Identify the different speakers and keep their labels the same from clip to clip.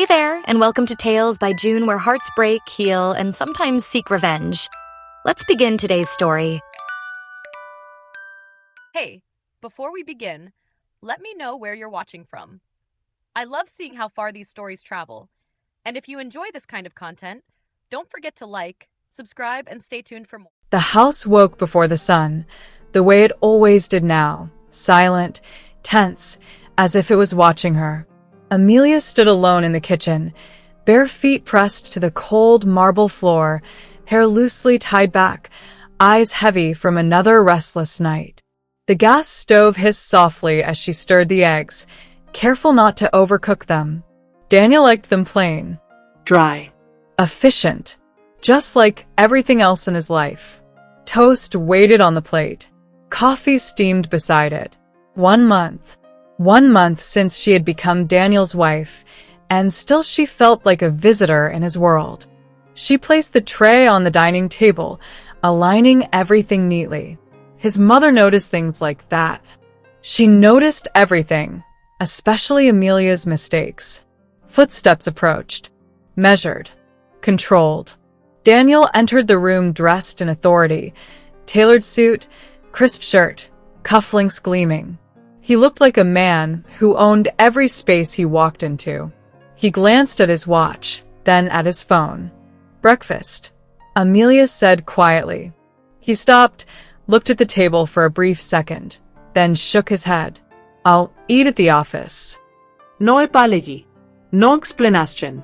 Speaker 1: Hey there, and welcome to Tales by June, where hearts break, heal, and sometimes seek revenge. Let's begin today's story.
Speaker 2: Hey, before we begin, let me know where you're watching from. I love seeing how far these stories travel. And if you enjoy this kind of content, don't forget to like, subscribe, and stay tuned for more.
Speaker 3: The house woke before the sun, the way it always did now, silent, tense, as if it was watching her. Amelia stood alone in the kitchen, bare feet pressed to the cold marble floor, hair loosely tied back, eyes heavy from another restless night. The gas stove hissed softly as she stirred the eggs, careful not to overcook them. Daniel liked them plain.
Speaker 4: Dry.
Speaker 3: Efficient. Just like everything else in his life. Toast waited on the plate. Coffee steamed beside it. 1 month. 1 month since she had become Daniel's wife, and still she felt like a visitor in his world. She placed the tray on the dining table, aligning everything neatly. His mother noticed things like that. She noticed everything, especially Amelia's mistakes. Footsteps approached. Measured. Controlled. Daniel entered the room dressed in authority. Tailored suit, crisp shirt, cufflinks gleaming. He looked like a man who owned every space he walked into. He glanced at his watch, then at his phone. Breakfast, Amelia said quietly. He stopped, looked at the table for a brief second, then shook his head. I'll eat at the office.
Speaker 4: No apology. No explanation.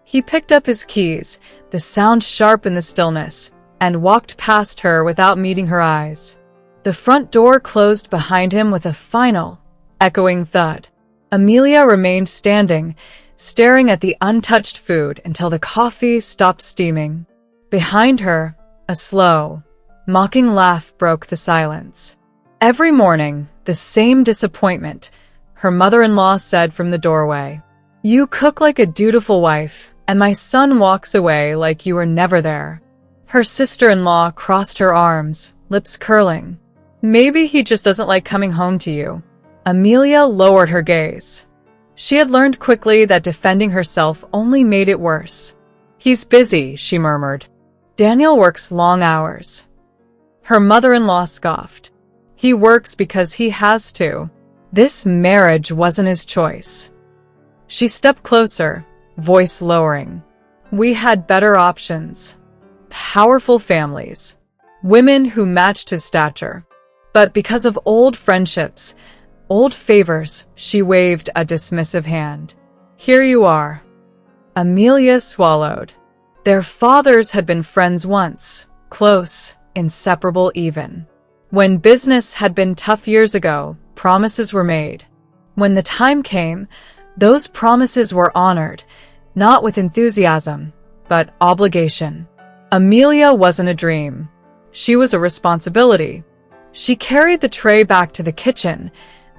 Speaker 3: He picked up his keys, the sound sharp in the stillness, and walked past her without meeting her eyes. The front door closed behind him with a final, echoing thud. Amelia remained standing, staring at the untouched food until the coffee stopped steaming. Behind her, a slow, mocking laugh broke the silence. Every morning, the same disappointment, her mother-in-law said from the doorway. You cook like a dutiful wife, and my son walks away like you were never there. Her sister-in-law crossed her arms, lips curling. Maybe he just doesn't like coming home to you. Amelia lowered her gaze. She had learned quickly that defending herself only made it worse. He's busy, she murmured. Daniel works long hours. Her mother-in-law scoffed. He works because he has to. This marriage wasn't his choice. She stepped closer, voice lowering. We had better options. Powerful families. Women who matched his stature. But because of old friendships, old favors, she waved a dismissive hand. Here you are. Amelia swallowed. Their fathers had been friends once, close, inseparable even. When business had been tough years ago, promises were made. When the time came, those promises were honored, not with enthusiasm, but obligation. Amelia wasn't a dream. She was a responsibility. She carried the tray back to the kitchen,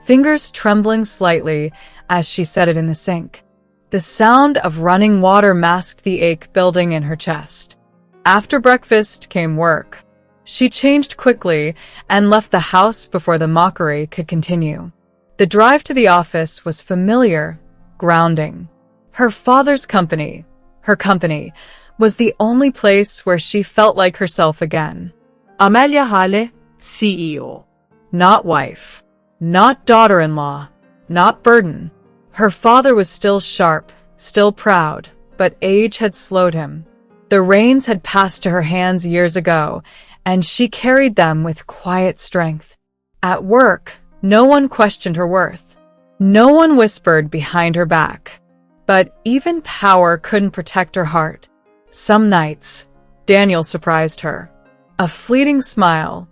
Speaker 3: fingers trembling slightly as she set it in the sink. The sound of running water masked the ache building in her chest. After breakfast came work. She changed quickly and left the house before the mockery could continue. The drive to the office was familiar, grounding. Her father's company, her company, was the only place where she felt like herself again.
Speaker 4: Amelia Hale, CEO.
Speaker 3: Not wife. Not daughter-in-law. Not burden. Her father was still sharp, still proud, but age had slowed him. The reins had passed to her hands years ago, and she carried them with quiet strength. At work, no one questioned her worth. No one whispered behind her back. But even power couldn't protect her heart. Some nights, Daniel surprised her. A fleeting smile.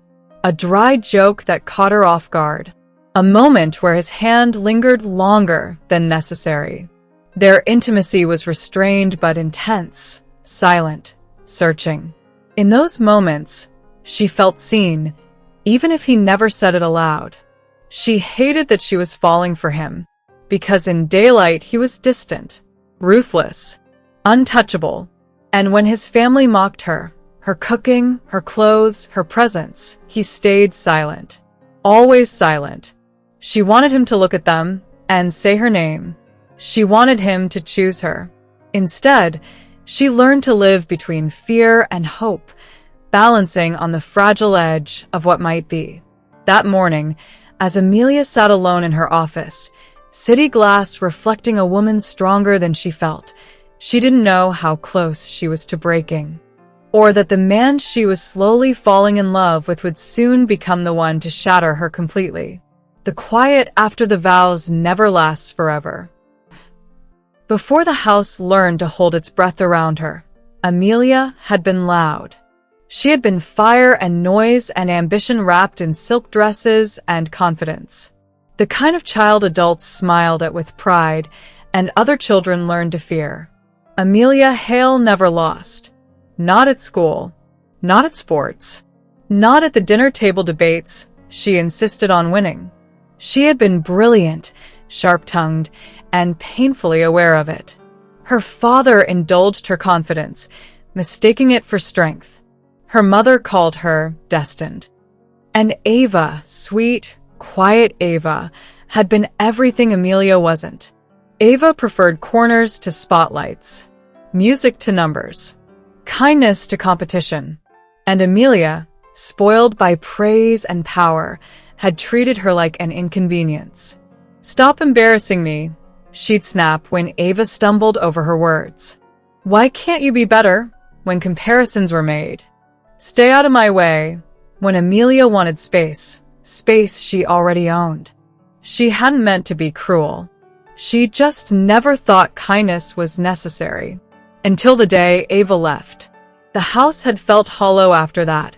Speaker 3: A dry joke that caught her off guard. A moment where his hand lingered longer than necessary. Their intimacy was restrained but intense, silent, searching. In those moments, she felt seen, even if he never said it aloud. She hated that she was falling for him, because in daylight he was distant, ruthless, untouchable. And when his family mocked her, her cooking, her clothes, her presence, he stayed silent. Always silent. She wanted him to look at them and say her name. She wanted him to choose her. Instead, she learned to live between fear and hope, balancing on the fragile edge of what might be. That morning, as Amelia sat alone in her office, city glass reflecting a woman stronger than she felt, she didn't know how close she was to breaking, or that the man she was slowly falling in love with would soon become the one to shatter her completely. The quiet after the vows never lasts forever. Before the house learned to hold its breath around her, Amelia had been loud. She had been fire and noise and ambition wrapped in silk dresses and confidence. The kind of child adults smiled at with pride and other children learned to fear. Amelia Hale never lost. Not at school, not at sports, not at the dinner table debates. She insisted on winning. She had been brilliant, sharp-tongued, and painfully aware of it. Her father indulged her confidence, mistaking it for strength. Her mother called her destined. And Ava, sweet, quiet Ava, had been everything Amelia wasn't. Ava preferred corners to spotlights, music to numbers, kindness to competition. And Amelia, spoiled by praise and power, had treated her like an inconvenience. "Stop embarrassing me," she'd snap when Ava stumbled over her words. "Why can't you be better?" when comparisons were made. "Stay out of my way," when Amelia wanted space she already owned. She hadn't meant to be cruel. She just never thought kindness was necessary. Until the day Ava left. The house had felt hollow after that.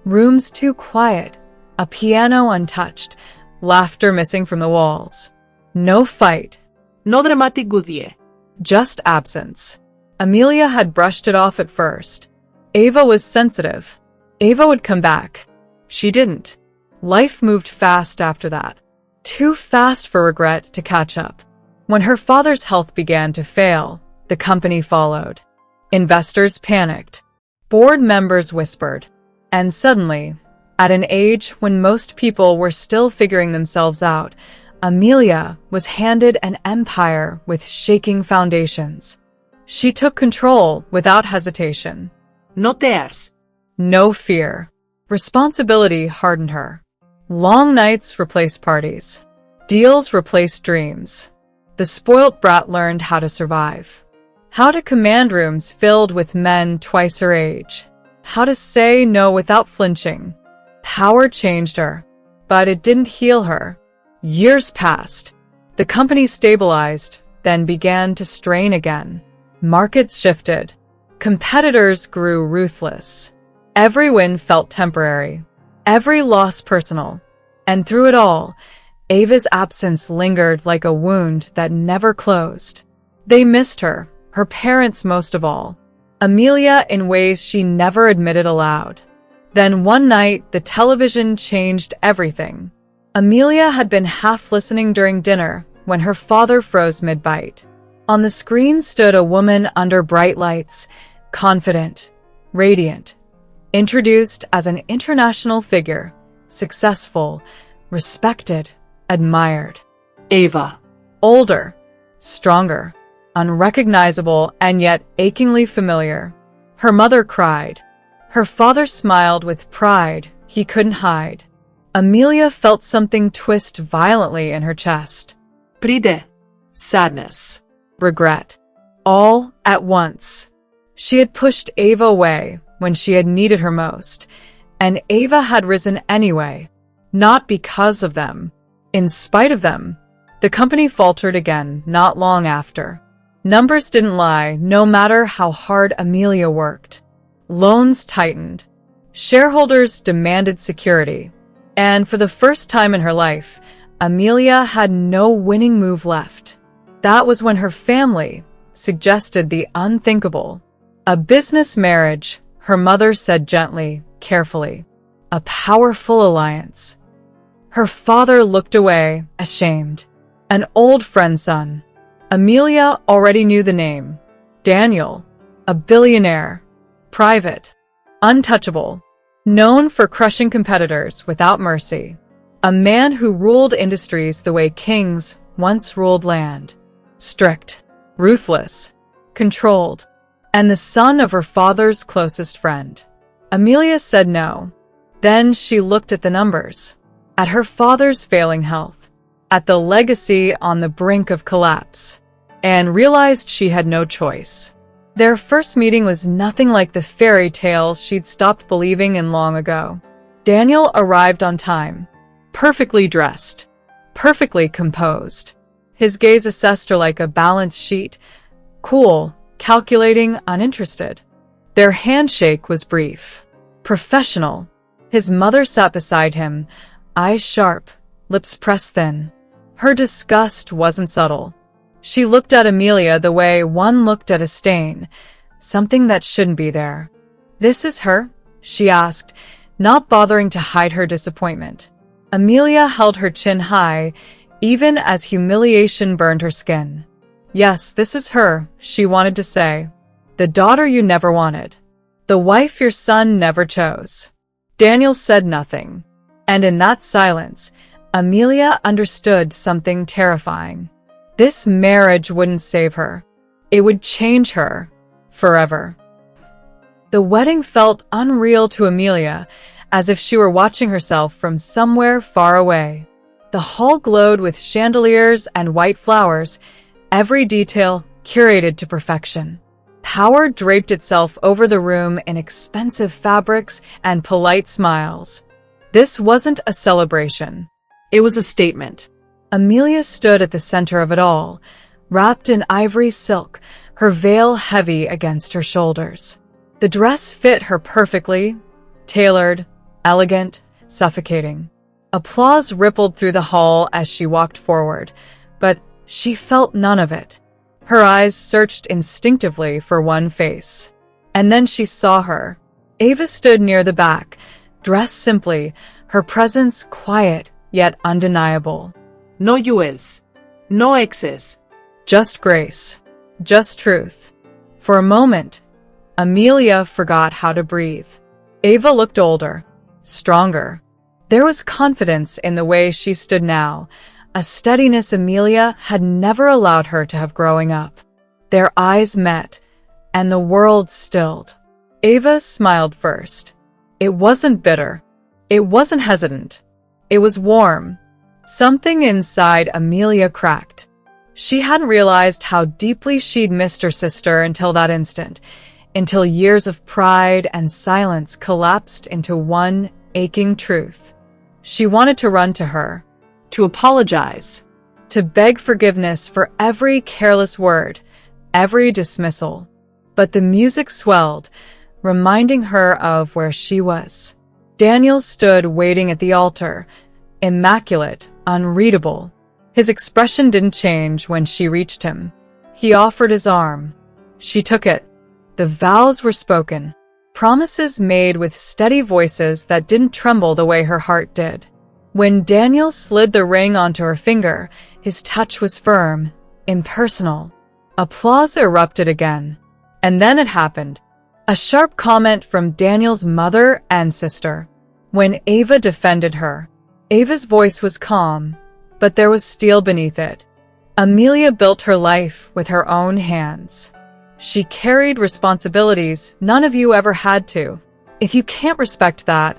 Speaker 3: Rooms too quiet, a piano untouched, laughter missing from the walls. No fight.
Speaker 4: No dramatic goodie.
Speaker 3: Just absence. Amelia had brushed it off at first. Ava was sensitive. Ava would come back. She didn't. Life moved fast after that. Too fast for regret to catch up. When her father's health began to fail, the company followed. Investors panicked. Board members whispered. And suddenly, at an age when most people were still figuring themselves out, Amelia was handed an empire with shaking foundations. She took control without hesitation.
Speaker 4: No tears.
Speaker 3: No fear. Responsibility hardened her. Long nights replaced parties. Deals replaced dreams. The spoilt brat learned how to survive. How to command rooms filled with men twice her age. How to say no without flinching. Power changed her, but it didn't heal her. Years passed. The company stabilized, then began to strain again. Markets shifted. Competitors grew ruthless. Every win felt temporary. Every loss personal. And through it all, Ava's absence lingered like a wound that never closed. They missed her, her parents most of all. Amelia in ways she never admitted aloud. Then one night, the television changed everything. Amelia had been half listening during dinner when her father froze mid-bite. On the screen stood a woman under bright lights, confident, radiant, introduced as an international figure, successful, respected, admired.
Speaker 4: Ava.
Speaker 3: Older, stronger, unrecognizable, and yet achingly familiar. Her mother cried. Her father smiled with pride he couldn't hide. Amelia felt something twist violently in her chest.
Speaker 4: Pride. Sadness.
Speaker 3: Regret. All at once. She had pushed Ava away when she had needed her most, and Ava had risen anyway, not because of them. In spite of them, the company faltered again not long after. Numbers didn't lie, no matter how hard Amelia worked. Loans tightened. Shareholders demanded security. And for the first time in her life, Amelia had no winning move left. That was when her family suggested the unthinkable. A business marriage, her mother said gently, carefully. A powerful alliance. Her father looked away, ashamed. An old friend's son. Amelia already knew the name. Daniel. A billionaire. Private. Untouchable. Known for crushing competitors without mercy. A man who ruled industries the way kings once ruled land. strict, ruthless, controlled, and the son of her father's closest friend. Amelia said no. Then she looked at the numbers, at her father's failing health, at the legacy on the brink of collapse, and realized she had no choice. Their first meeting was nothing like the fairy tales she'd stopped believing in long ago. Daniel arrived on time, perfectly dressed, perfectly composed. His gaze assessed her like a balance sheet, cool, calculating, uninterested. Their handshake was brief, professional. His mother sat beside him, eyes sharp, lips pressed thin. Her disgust wasn't subtle. She looked at Amelia the way one looked at a stain, something that shouldn't be there. "This is her?" she asked, not bothering to hide her disappointment. Amelia held her chin high, even as humiliation burned her skin. "Yes, this is her," she wanted to say. "The daughter you never wanted. The wife your son never chose." Daniel said nothing, and in that silence, Amelia understood something terrifying. This marriage wouldn't save her. It would change her forever. The wedding felt unreal to Amelia, as if she were watching herself from somewhere far away. The hall glowed with chandeliers and white flowers, every detail curated to perfection. Power draped itself over the room in expensive fabrics and polite smiles. This wasn't a celebration.
Speaker 4: It was a statement.
Speaker 3: Amelia stood at the center of it all, wrapped in ivory silk, her veil heavy against her shoulders. The dress fit her perfectly, tailored, elegant, suffocating. Applause rippled through the hall as she walked forward, but she felt none of it. Her eyes searched instinctively for one face. And then she saw her. Ava stood near the back, dressed simply, her presence quiet yet undeniable.
Speaker 4: No jewels. No excess.
Speaker 3: Just grace. Just truth. For a moment, Amelia forgot how to breathe. Ava looked older, stronger. There was confidence in the way she stood now, a steadiness Amelia had never allowed her to have growing up. Their eyes met, and the world stilled. Ava smiled first. It wasn't bitter. It wasn't hesitant. It was warm. Something inside Amelia cracked. She hadn't realized how deeply she'd missed her sister until that instant, until years of pride and silence collapsed into one aching truth. She wanted to run to her,
Speaker 4: To apologize.
Speaker 3: to beg forgiveness for every careless word, every dismissal. But the music swelled, reminding her of where she was. Daniel stood waiting at the altar, immaculate, unreadable. His expression didn't change when she reached him. He offered his arm. She took it. The vows were spoken, promises made with steady voices that didn't tremble the way her heart did. When Daniel slid the ring onto her finger, his touch was firm, impersonal. Applause erupted again. And then it happened. A sharp comment from Daniel's mother and sister. When Ava defended her, Ava's voice was calm, but there was steel beneath it. Amelia built her life with her own hands. She carried responsibilities none of you ever had to. If you can't respect that,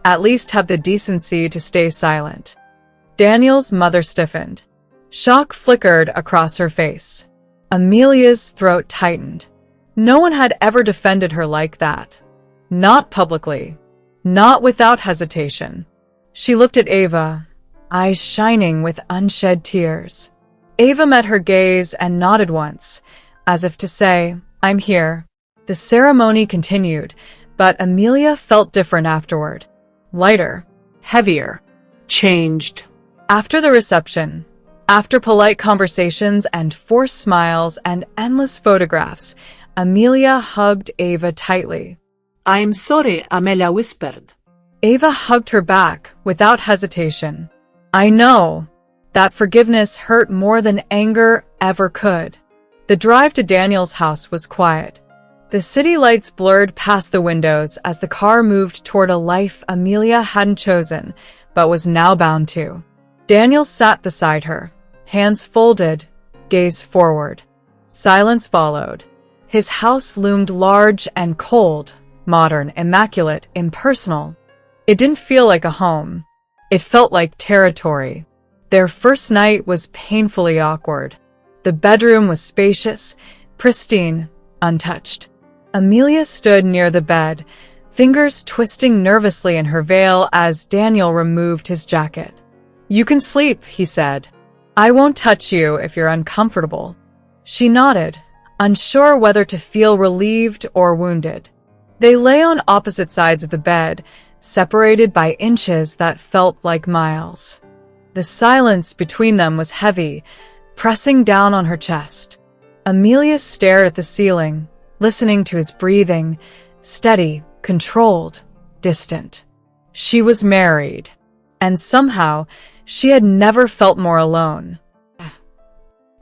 Speaker 3: at least have the decency to stay silent. Daniel's mother stiffened. Shock flickered across her face. Amelia's throat tightened. No one had ever defended her like that. Not publicly. Not without hesitation. She looked at Ava, eyes shining with unshed tears. Ava met her gaze and nodded once, as if to say, "I'm here." The ceremony continued, but Amelia felt different afterward. Lighter.
Speaker 4: Heavier. Changed.
Speaker 3: After the reception, after polite conversations and forced smiles and endless photographs, Amelia hugged Ava tightly.
Speaker 4: "I'm sorry," Amelia whispered.
Speaker 3: Ava hugged her back without hesitation. "I know." That forgiveness hurt more than anger ever could. The drive to Daniel's house was quiet. The city lights blurred past the windows as the car moved toward a life Amelia hadn't chosen, but was now bound to. Daniel sat beside her, hands folded, gaze forward. Silence followed. His house loomed large and cold, modern, immaculate, impersonal. It didn't feel like a home. It felt like territory. Their first night was painfully awkward. The bedroom was spacious, pristine, untouched. Amelia stood near the bed, fingers twisting nervously in her veil as Daniel removed his jacket. "You can sleep," he said. "I won't touch you if you're uncomfortable." She nodded, unsure whether to feel relieved or wounded. They lay on opposite sides of the bed, separated by inches that felt like miles. The silence between them was heavy, pressing down on her chest. Amelia stared at the ceiling, listening to his breathing, steady, controlled, distant. She was married, and somehow she had never felt more alone.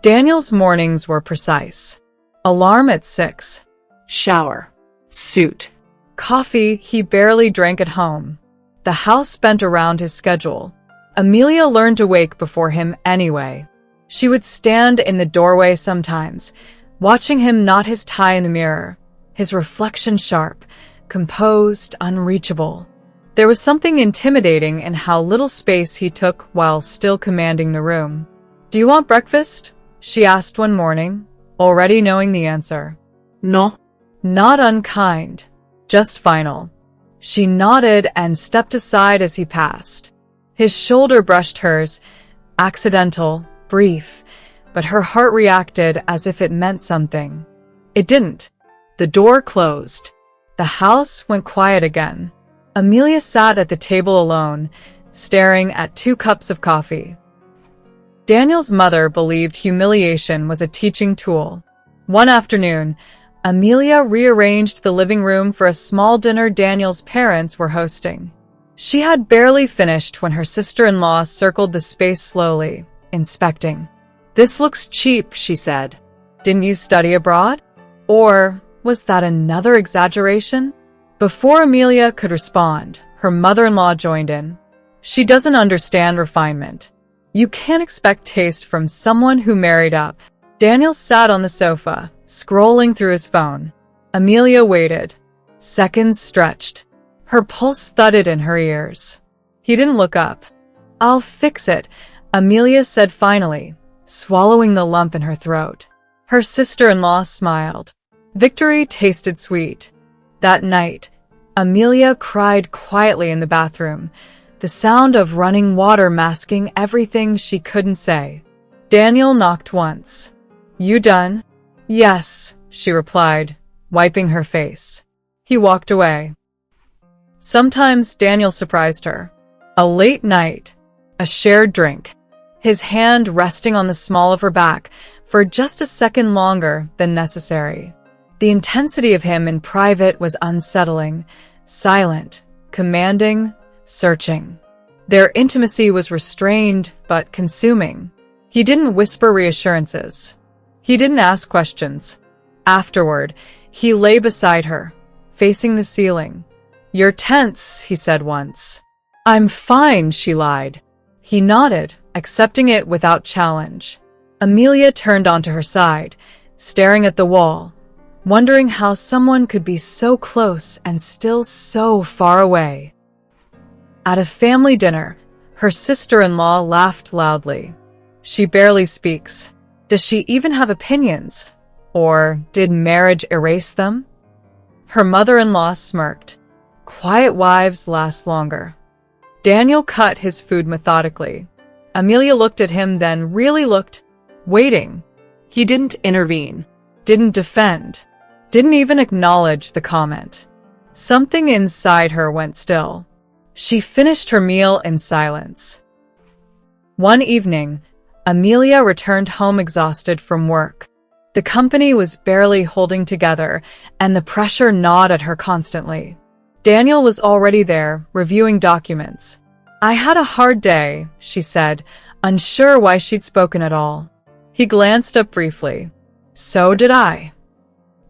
Speaker 3: Daniel's mornings were precise. Alarm at 6.
Speaker 4: Shower. Suit.
Speaker 3: Coffee he barely drank at home. The house bent around his schedule. Amelia learned to wake before him anyway. She would stand in the doorway sometimes, watching him knot his tie in the mirror, his reflection sharp, composed, unreachable. There was something intimidating in how little space he took while still commanding the room. "Do you want breakfast?" she asked one morning, already knowing the answer.
Speaker 4: No.
Speaker 3: Not unkind, just final. She nodded and stepped aside as he passed. His shoulder brushed hers, accidental, brief, but her heart reacted as if it meant something. It didn't. The door closed. The house went quiet again. Amelia sat at the table alone, staring at 2 cups of coffee. Daniel's mother believed humiliation was a teaching tool. One afternoon, Amelia rearranged the living room for a small dinner Daniel's parents were hosting. She had barely finished when her sister-in-law circled the space slowly, inspecting. "This looks cheap," she said. "Didn't you study abroad? Or was that another exaggeration?" Before Amelia could respond, her mother-in-law joined in. "She doesn't understand refinement. You can't expect taste from someone who married up." Daniel sat on the sofa, scrolling through his phone. Amelia waited. Seconds stretched. Her pulse thudded in her ears. He didn't look up. "I'll fix it," Amelia said finally, swallowing the lump in her throat. Her sister-in-law smiled. Victory tasted sweet. That night, Amelia cried quietly in the bathroom, the sound of running water masking everything she couldn't say. Daniel knocked once. "You done?" "Yes," she replied, wiping her face. He walked away. Sometimes Daniel surprised her. A late night, a shared drink, his hand resting on the small of her back for just a second longer than necessary. The intensity of him in private was unsettling, silent, commanding, searching. Their intimacy was restrained but consuming. He didn't whisper reassurances. He didn't ask questions. Afterward, he lay beside her, facing the ceiling. "You're tense," he said once. "I'm fine," she lied. He nodded, accepting it without challenge. Amelia turned onto her side, staring at the wall, wondering how someone could be so close and still so far away. At a family dinner, her sister-in-law laughed loudly. "She barely speaks. Does she even have opinions? Or did marriage erase them?" Her mother-in-law smirked. Quiet wives last longer. Daniel cut his food methodically. Amelia looked at him, then really looked, waiting. He didn't intervene, didn't defend, didn't even acknowledge the comment. Something inside her went still. She finished her meal in silence. One evening, Amelia returned home exhausted from work. The company was barely holding together, and the pressure gnawed at her constantly. Daniel was already there, reviewing documents. "I had a hard day," she said, unsure why she'd spoken at all. He glanced up briefly. "So did I."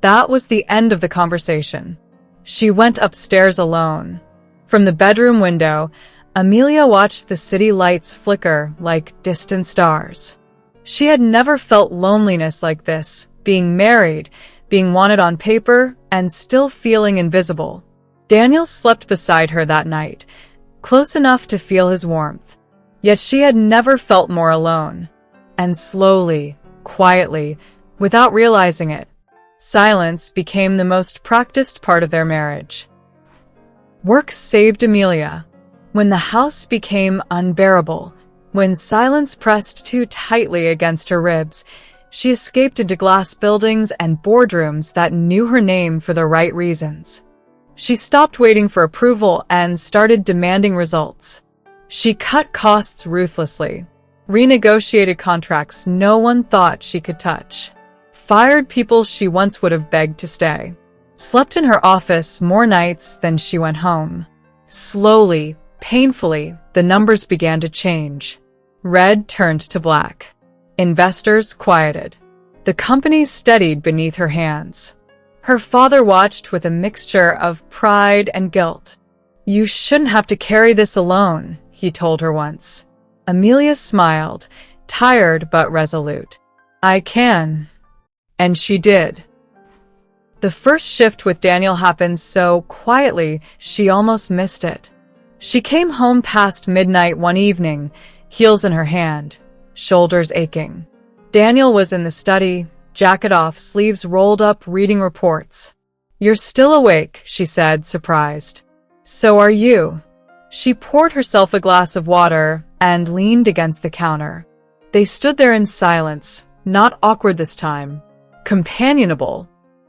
Speaker 3: That was the end of the conversation. She went upstairs alone. From the bedroom window, Amelia watched the city lights flicker like distant stars. She had never felt loneliness like this, being married, being wanted on paper, and still feeling invisible. Daniel slept beside her that night, close enough to feel his warmth. Yet she had never felt more alone. And slowly, quietly, without realizing it, silence became the most practiced part of their marriage. Work saved Amelia. When the house became unbearable, when silence pressed too tightly against her ribs, she escaped into glass buildings and boardrooms that knew her name for the right reasons. She stopped waiting for approval and started demanding results. She cut costs ruthlessly, renegotiated contracts no one thought she could touch, fired people she once would have begged to stay, slept in her office more nights than she went home. Slowly, painfully, the numbers began to change. Red turned to black. Investors quieted. The company steadied beneath her hands. Her father watched with a mixture of pride and guilt. "You shouldn't have to carry this alone," he told her once. Amelia smiled, tired but resolute. "I can." And she did. The first shift with Daniel happened so quietly she almost missed it. She came home past midnight one evening, heels in her hand, shoulders aching. Daniel was in the study, jacket off, sleeves rolled up, reading reports. "You're still awake," she said, surprised. "So are you." She poured herself a glass of water and leaned against the counter. They stood there in silence, not awkward this time, companionable.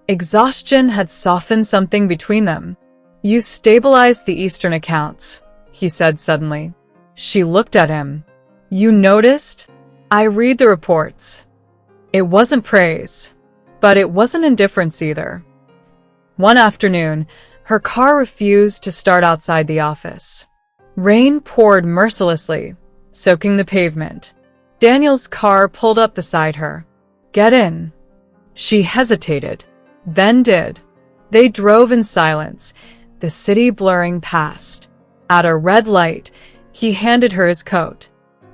Speaker 3: Exhaustion had softened something between them. "You stabilized the Eastern accounts," he said suddenly. She looked at him. "You noticed?" "I read the reports." It wasn't praise, but it wasn't indifference either. One afternoon, her car refused to start outside the office. Rain poured mercilessly, soaking the pavement. Daniel's car pulled up beside her. "Get in." She hesitated, then did. They drove in silence, the city blurring past. At a red light, he handed her his coat.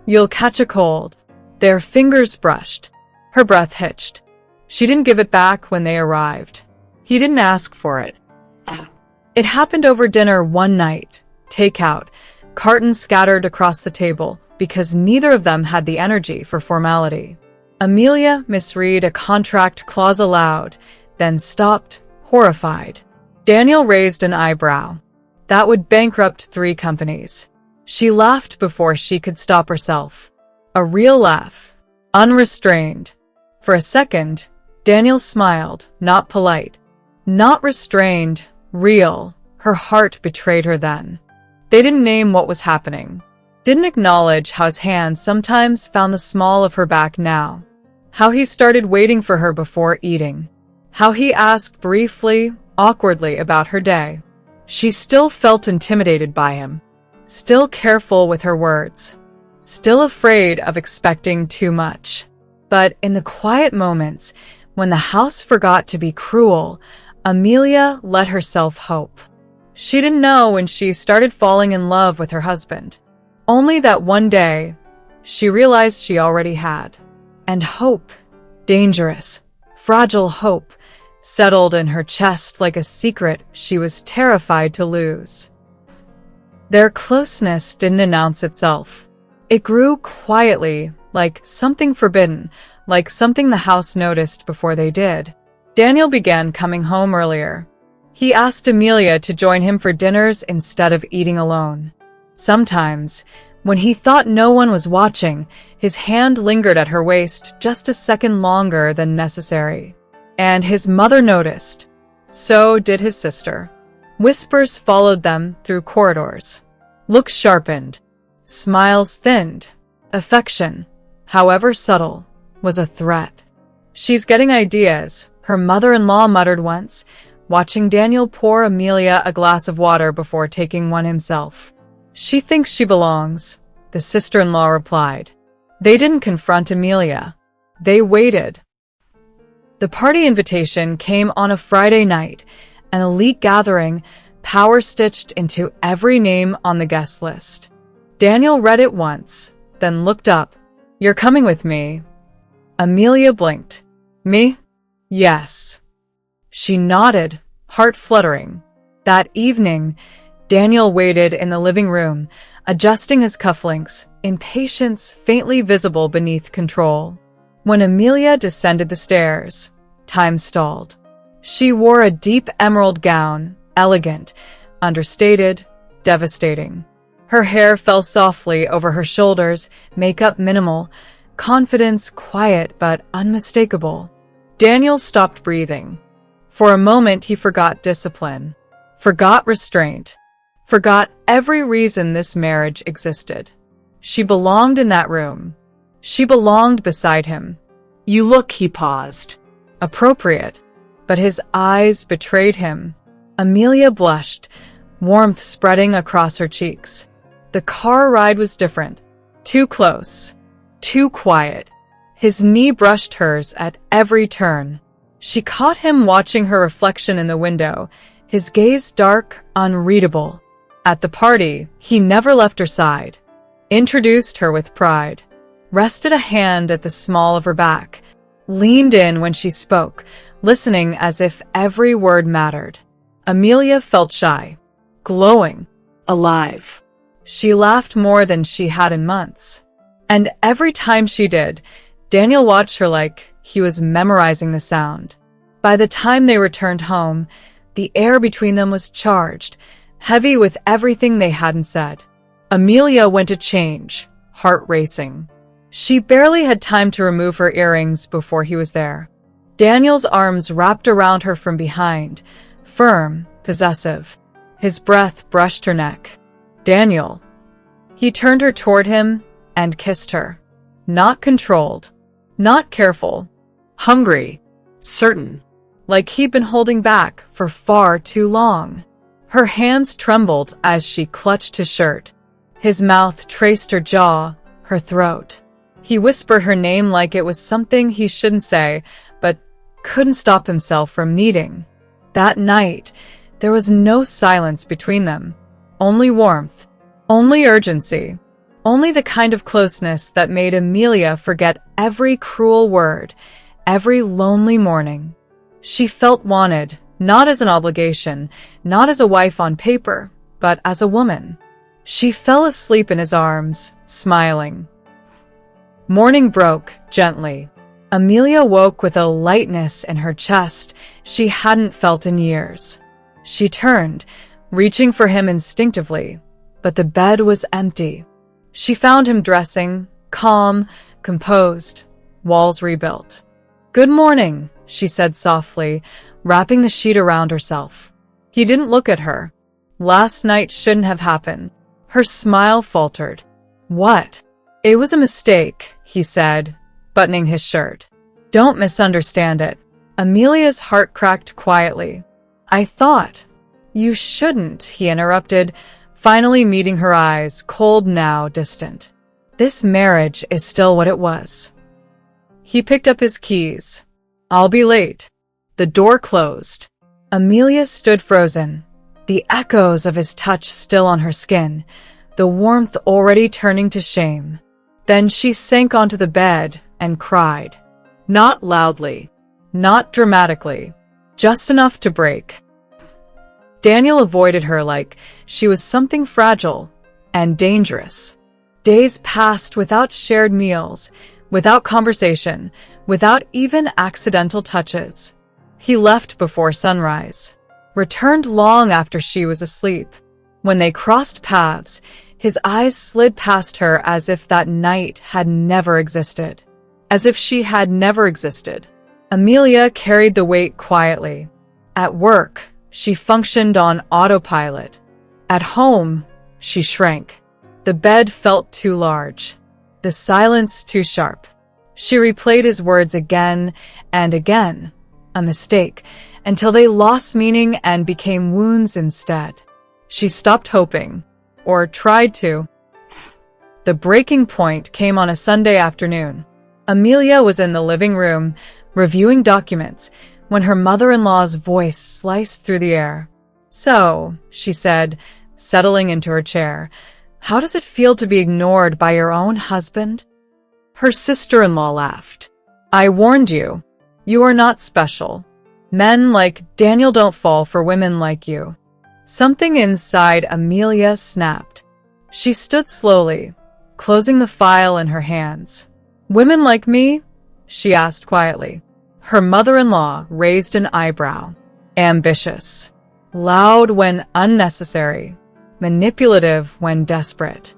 Speaker 3: "You'll catch a cold." Their fingers brushed. Her breath hitched. She didn't give it back when they arrived. He didn't ask for it. It happened over dinner one night. Takeout, cartons scattered across the table, because neither of them had the energy for formality. Amelia misread a contract clause aloud, then stopped, horrified. Daniel raised an eyebrow. That would bankrupt 3 companies. She laughed before she could stop herself. A real laugh. Unrestrained. For a second, Daniel smiled, not polite. Not restrained, real. Her heart betrayed her then. They didn't name what was happening. Didn't acknowledge how his hands sometimes found the small of her back now. How he started waiting for her before eating. How he asked briefly, awkwardly about her day. She still felt intimidated by him. Still careful with her words. Still afraid of expecting too much. But in the quiet moments, when the house forgot to be cruel, Amelia let herself hope. She didn't know when she started falling in love with her husband. Only that one day, she realized she already had. And hope, dangerous, fragile hope, settled in her chest like a secret she was terrified to lose. Their closeness didn't announce itself. It grew quietly, like something forbidden, like something the house noticed before they did. Daniel began coming home earlier. He asked Amelia to join him for dinners instead of eating alone. Sometimes, when he thought no one was watching, his hand lingered at her waist just a second longer than necessary. And his mother noticed. So did his sister. Whispers followed them through corridors. Looks sharpened. Smiles thinned. Affection, however subtle, was a threat. "She's getting ideas," her mother-in-law muttered once, watching Daniel pour Amelia a glass of water before taking one himself. "She thinks she belongs," the sister-in-law replied. They didn't confront Amelia. They waited. The party invitation came on a Friday night, an elite gathering, power-stitched into every name on the guest list. Daniel read it once, then looked up. "You're coming with me," Amelia blinked. Me? Yes. She nodded, heart fluttering. That evening, Daniel waited in the living room, adjusting his cufflinks, impatience faintly visible beneath control. When Amelia descended the stairs, time stalled. She wore a deep emerald gown, elegant, understated, devastating. Her hair fell softly over her shoulders, makeup minimal, confidence quiet but unmistakable. Daniel stopped breathing. For a moment he forgot discipline, forgot restraint, forgot every reason this marriage existed. She belonged in that room. She belonged beside him.
Speaker 4: You look, he paused.
Speaker 3: Appropriate, but his eyes betrayed him. Amelia blushed, warmth spreading across her cheeks. The car ride was different. Too close. Too quiet. His knee brushed hers at every turn. She caught him watching her reflection in the window, his gaze dark, unreadable. At the party, he never left her side. Introduced her with pride. Rested a hand at the small of her back. Leaned in when she spoke, listening as if every word mattered. Amelia felt shy. Glowing.
Speaker 4: Alive.
Speaker 3: She laughed more than she had in months. And every time she did, Daniel watched her like he was memorizing the sound. By the time they returned home, the air between them was charged, heavy with everything they hadn't said. Amelia went to change, heart racing. She barely had time to remove her earrings before he was there. Daniel's arms wrapped around her from behind, firm, possessive. His breath brushed her neck. Daniel. He turned her toward him and kissed her. Not controlled. Not careful. Hungry.
Speaker 4: Certain.
Speaker 3: Like he'd been holding back for far too long. Her hands trembled as she clutched his shirt. His mouth traced her jaw, her throat. He whispered her name like it was something he shouldn't say, but couldn't stop himself from needing. That night, there was no silence between them. Only warmth. Only urgency. Only the kind of closeness that made Amelia forget every cruel word, every lonely morning. She felt wanted, not as an obligation, not as a wife on paper, but as a woman. She fell asleep in his arms, smiling. Morning broke, gently. Amelia woke with a lightness in her chest she hadn't felt in years. She turned, reaching for him instinctively, but the bed was empty. She found him dressing, calm, composed, walls rebuilt. "Good morning," she said softly, wrapping the sheet around herself. He didn't look at her. Last night shouldn't have happened. Her smile faltered. "What?" "It was a mistake," he said, buttoning his shirt. "Don't misunderstand it." Amelia's heart cracked quietly. "I thought." "You shouldn't," he interrupted, finally meeting her eyes, cold now, distant. "This marriage is still what it was." He picked up his keys. "I'll be late." The door closed. Amelia stood frozen, the echoes of his touch still on her skin, the warmth already turning to shame. Then she sank onto the bed and cried. Not loudly, not dramatically, just enough to break. Daniel avoided her like she was something fragile and dangerous. Days passed without shared meals, without conversation, without even accidental touches. He left before sunrise, returned long after she was asleep. When they crossed paths, his eyes slid past her as if that night had never existed. As if she had never existed. Amelia carried the weight quietly. At work, she functioned on autopilot. At home, she shrank. The bed felt too large. The silence too sharp. She replayed his words again and again, a mistake, until they lost meaning and became wounds instead. She stopped hoping, or tried to. The breaking point came on a Sunday afternoon. Amelia was in the living room, reviewing documents, when her mother-in-law's voice sliced through the air. "So," she said, settling into her chair, "how does it feel to be ignored by your own husband?" Her sister-in-law laughed. I warned you. You are not special. Men like Daniel don't fall for women like you. Something inside Amelia snapped. She stood slowly, closing the file in her hands. Women like me? She asked quietly. Her mother-in-law raised an eyebrow. Ambitious. Loud when unnecessary. Manipulative when desperate.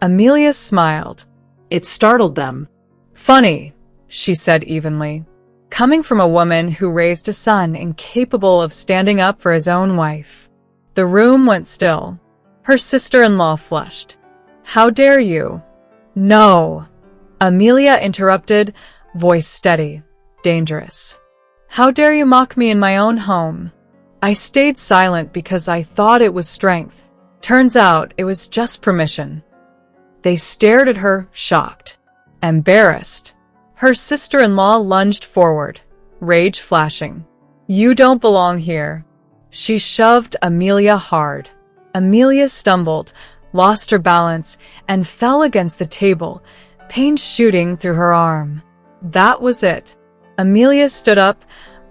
Speaker 3: Amelia smiled.
Speaker 4: It startled them.
Speaker 3: Funny, she said evenly. Coming from a woman who raised a son incapable of standing up for his own wife. The room went still. Her sister-in-law flushed. How dare you? No. Amelia interrupted, voice steady, dangerous. How dare you mock me in my own home? I stayed silent because I thought it was strength. Turns out it was just permission. They stared at her, shocked, embarrassed. Her sister-in-law lunged forward, rage flashing. You don't belong here. She shoved Amelia hard. Amelia stumbled, lost her balance, and fell against the table, pain shooting through her arm. That was it. Amelia stood up,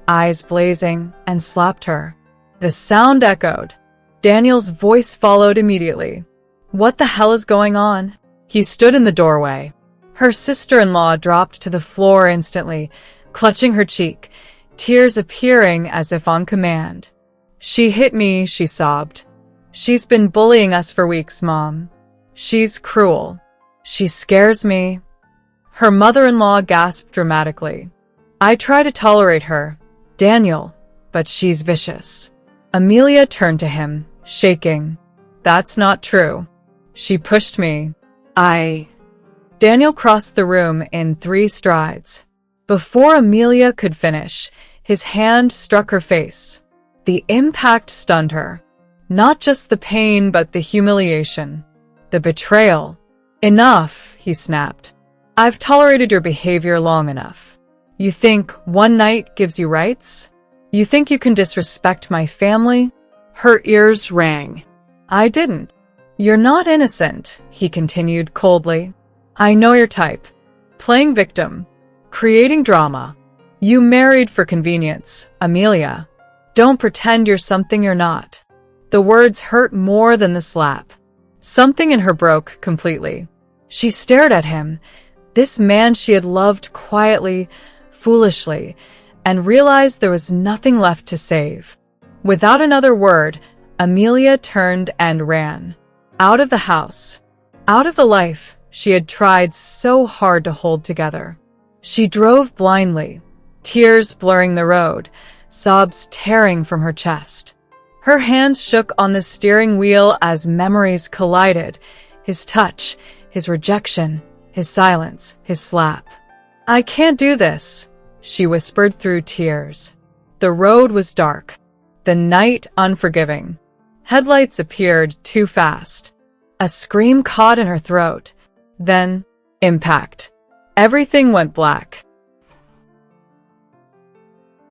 Speaker 3: eyes blazing, and slapped her. The sound echoed. Daniel's voice followed immediately. What the hell is going on? He stood in the doorway. Her sister-in-law dropped to the floor instantly, clutching her cheek, tears appearing as if on command. She hit me, she sobbed. She's been bullying us for weeks, Mom. She's cruel. She scares me. Her mother-in-law gasped dramatically. I try to tolerate her, Daniel, but she's vicious. Amelia turned to him, shaking. That's not true. She pushed me. Daniel crossed the room in 3 strides. Before Amelia could finish, his hand struck her face. The impact stunned her. Not just the pain, but the humiliation. The betrayal. Enough, he snapped. I've tolerated your behavior long enough. You think one night gives you rights? You think you can disrespect my family?
Speaker 4: Her ears rang.
Speaker 3: I didn't. You're not innocent, he continued coldly. I know your type. Playing victim. Creating drama. You married for convenience, Amelia. Don't pretend you're something you're not. The words hurt more than the slap. Something in her broke completely. She stared at him, this man she had loved quietly, foolishly, and realized there was nothing left to save. Without another word, Amelia turned and ran. Out of the house. Out of the life she had tried so hard to hold together. She drove blindly, tears blurring the road, sobs tearing from her chest. Her hands shook on the steering wheel as memories collided. His touch, his rejection, his silence, his slap. I can't do this, she whispered through tears. The road was dark, the night unforgiving. Headlights appeared too fast. A scream caught in her throat. Then, impact. Everything went black.